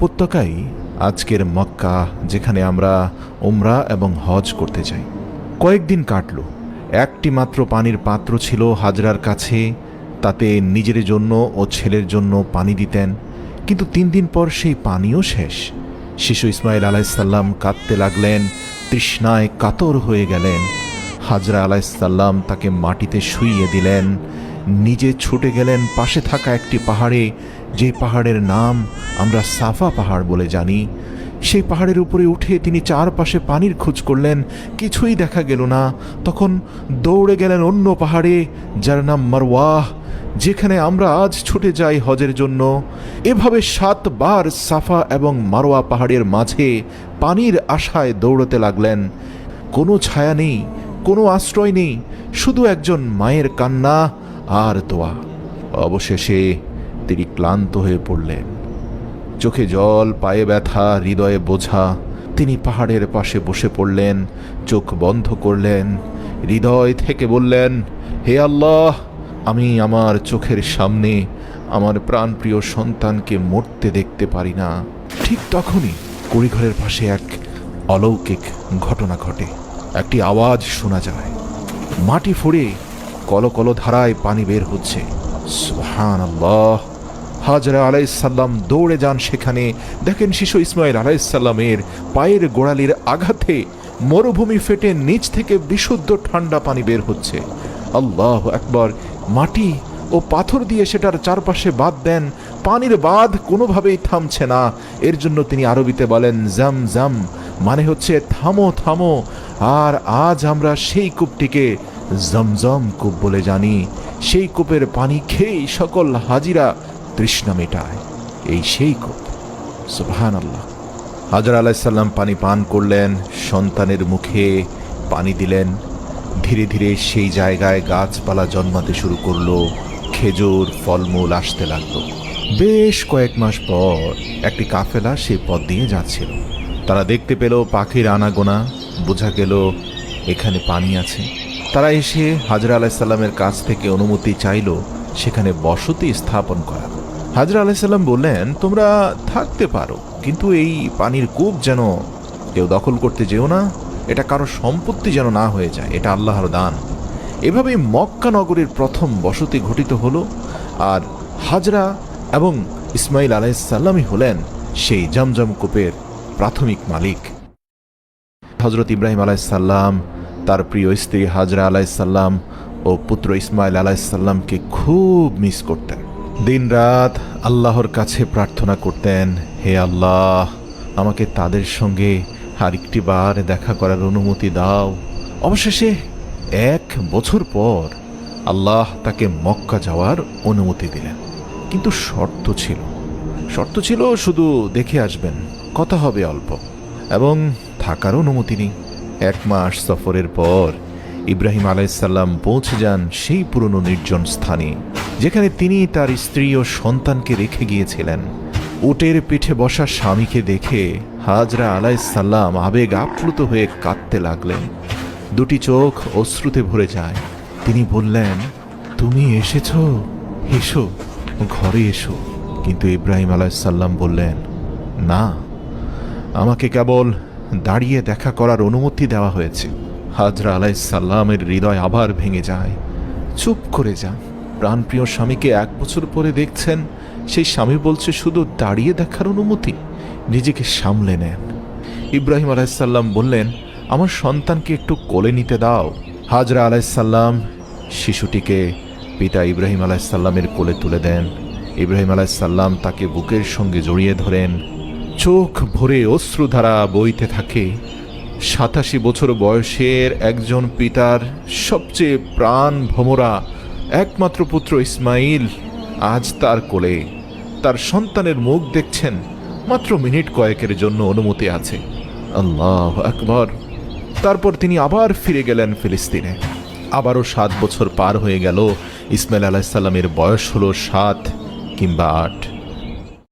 উপত্যকাই আজকের মক্কা, যেখানে আমরা উমরা এবং হজ করতে যাই। কয়েকদিন কাটল। একটি মাত্র পানির পাত্র ছিল হাজরার কাছে, তাতে নিজের জন্য ও ছেলের জন্য পানি দিতেন। কিন্তু 3 দিন পর সেই পানিও শেষ। শিশু ইসমাইল আলাইসাল্লাম কাঁদতে লাগলেন, তৃষ্ণায় কাতর হয়ে গেলেন। হাজরা আলাইসাল্লাম তাকে মাটিতে শুইয়ে দিলেন, নিজে ছুটে গেলেন পাশে থাকা একটি পাহাড়ে, যে পাহাড়ের নাম আমরা সাফা পাহাড় বলে জানি। সেই পাহাড়ের উপরে উঠে তিনি চারপাশে পানির খোঁজ করলেন, কিছুই দেখা গেল না। তখন দৌড়ে গেলেন অন্য পাহাড়ে, যার নাম মারওয়াহ, যেখানে আমরা আজ ছুটে যাই হজের জন্য। এভাবে 7 বার সাফা এবং মারওয়া পাহাড়ের মাঝে পানির আশায় দৌড়তে লাগলেন। কোনো ছায়া নেই, কোনো আশ্রয় নেই, শুধু একজন মায়ের কান্না আর দোয়া। অবশেষে তিনি ক্লান্ত হয়ে পড়লেন, চোখে জল, পায়ে ব্যথা, হৃদয়ে বোঝা। তিনি পাহাড়ের পাশে বসে পড়লেন, চোখ বন্ধ করলেন, হৃদয় থেকে বললেন, হে আল্লাহ, আমি আমার চোখের সামনে আমার প্রাণপ্রিয় সন্তানকে মরতে দেখতে পারি না। ঠিক তখনই কুড়িঘরের পাশে এক অলৌকিক ঘটনা ঘটে। একটি আওয়াজ শোনা যায়, মাটি ফুঁড়ে কলকল ধারায় পানি বের হচ্ছে। সুবহানাল্লাহ! হাজরা আলাইসাল্লাম দৌড়ে যান সেখানে। দেখেন শিশু ইসমাইল আলাইসাল্লামের পায়ের গোড়ালির আঘাতে মরুভূমি ফেটে নিচ থেকে বিশুদ্ধ ঠান্ডা পানি বের হচ্ছে। আল্লাহু আকবার! মাটি ও পাথর দিয়ে সেটার চারপাশে বাঁধ দেন, পানির বাঁধ কোনোভাবেই থামছে না। এর জন্য তিনি আরবিতে বলেন জাম জাম, মানে হচ্ছে থামো থামো। আর আজ আমরা সেই কূপটিকে জমজম কূপ বলে জানি। সেই কূপের পানি খেয়েই সকল হাজিরা তৃষ্ণা মেটায়। এই সেই কূপ। সুবহানাল্লাহ! হাজরা আলাইসাল্লাম পানি পান করলেন, সন্তানের মুখে পানি দিলেন। ধীরে ধীরে সেই জায়গায় গাছপালা জন্মাতে শুরু করলো, খেজুর, ফলমূল আসতে লাগলো। বেশ কয়েক মাস পর একটি কাফেলা সেই পথ দিয়ে যাচ্ছিল। তারা দেখতে পেল পাখির আনাগোনা, বোঝা গেল এখানে পানি আছে। তারা এসে হাজরা আলাইসাল্লামের কাছ থেকে অনুমতি চাইল সেখানে বসতি স্থাপন করা। হাজরা আলাইসাল্লাম বললেন, তোমরা থাকতে পারো, কিন্তু এই পানির কূপ যেন কেউ দখল করতে যেও না, এটা কারো সম্পত্তি যেন না হয়ে যায়, এটা আল্লাহর দান। এভাবেই মক্কা নগরীর প্রথম বসতি ঘটিত হলো। আর হাজরা এবং ইসমাইল আলাইসাল্লামই হলেন সেই জমজম কূপের প্রাথমিক মালিক। হযরত ইব্রাহিম আলাইসাল্লাম তার প্রিয় স্ত্রী হাজরা আলাইসাল্লাম ও পুত্র ইসমাইল আলাইসাল্লামকে খুব মিস করতেন। দিন রাত আল্লাহর কাছে প্রার্থনা করতেন, হে আল্লাহ, আমাকে তাদের সঙ্গে আরেকটি বার দেখা করার অনুমতি দাও। অবশেষে 1 বছর পর আল্লাহ তাকে মক্কা যাওয়ার অনুমতি দিলেন। কিন্তু শর্ত ছিল শুধু দেখে আসবেন, কথা হবে অল্প, এবং থাকার অনুমতি নেই। 1 মাস সফরের পর ইব্রাহিম আলাইসাল্লাম পৌঁছে যান সেই পুরনো নির্জন স্থানে, যেখানে তিনি তার স্ত্রী ও সন্তানকে রেখে গিয়েছিলেন। উটের পিঠে বসা স্বামীকে দেখে হাজরা আলাইসাল্লাম আবেগ আপ্লুত হয়ে কাঁদতে লাগলেন। 2টি চোখ অশ্রুতে ভরে যায়। তিনি বললেন, তুমি এসেছ, এসো, ঘরে এসো। কিন্তু ইব্রাহিম আলাইসাল্লাম বললেন, না, আমাকে কেবল দাঁড়িয়ে দেখা করার অনুমতি দেওয়া হয়েছে। হাজরা আলাইসাল্লামের হৃদয় আবার ভেঙে যায়, চুপ করে যান। প্রাণপ্রিয় স্বামীকে 1 বছর পরে দেখছেন, সেই স্বামী বলছে শুধু দাঁড়িয়ে দেখার অনুমতি। নিজেকে সামলে নেন। ইব্রাহিম আলাইসাল্লাম বললেন, আমার সন্তানকে একটু কোলে নিতে দাও। হাজরা আলাইসাল্লাম শিশুটিকে পিতা ইব্রাহিম আলাইসাল্লামের কোলে তুলে দেন। ইব্রাহিম আলাইসাল্লাম তাকে বুকের সঙ্গে জড়িয়ে ধরেন। চোখ ভরে অশ্রুধারা বইতে থাকে। 87 বছর বয়সের একজন পিতার সবচেয়ে প্রাণ ভোমরা একমাত্র পুত্র ইসমাইল আজ তার কোলে। তার সন্তানের মুখ দেখছেন। মাত্র মিনিট কয়েকের জন্য অনুমতি আছে। আল্লাহু আকবার! তারপর তিনি আবার ফিরে গেলেন ফিলিস্তিনে। আবারও 7 বছর পার হয়ে গেল। ইসমাইল আলাইসাল্লামের বয়স হলো 7 কিংবা 8।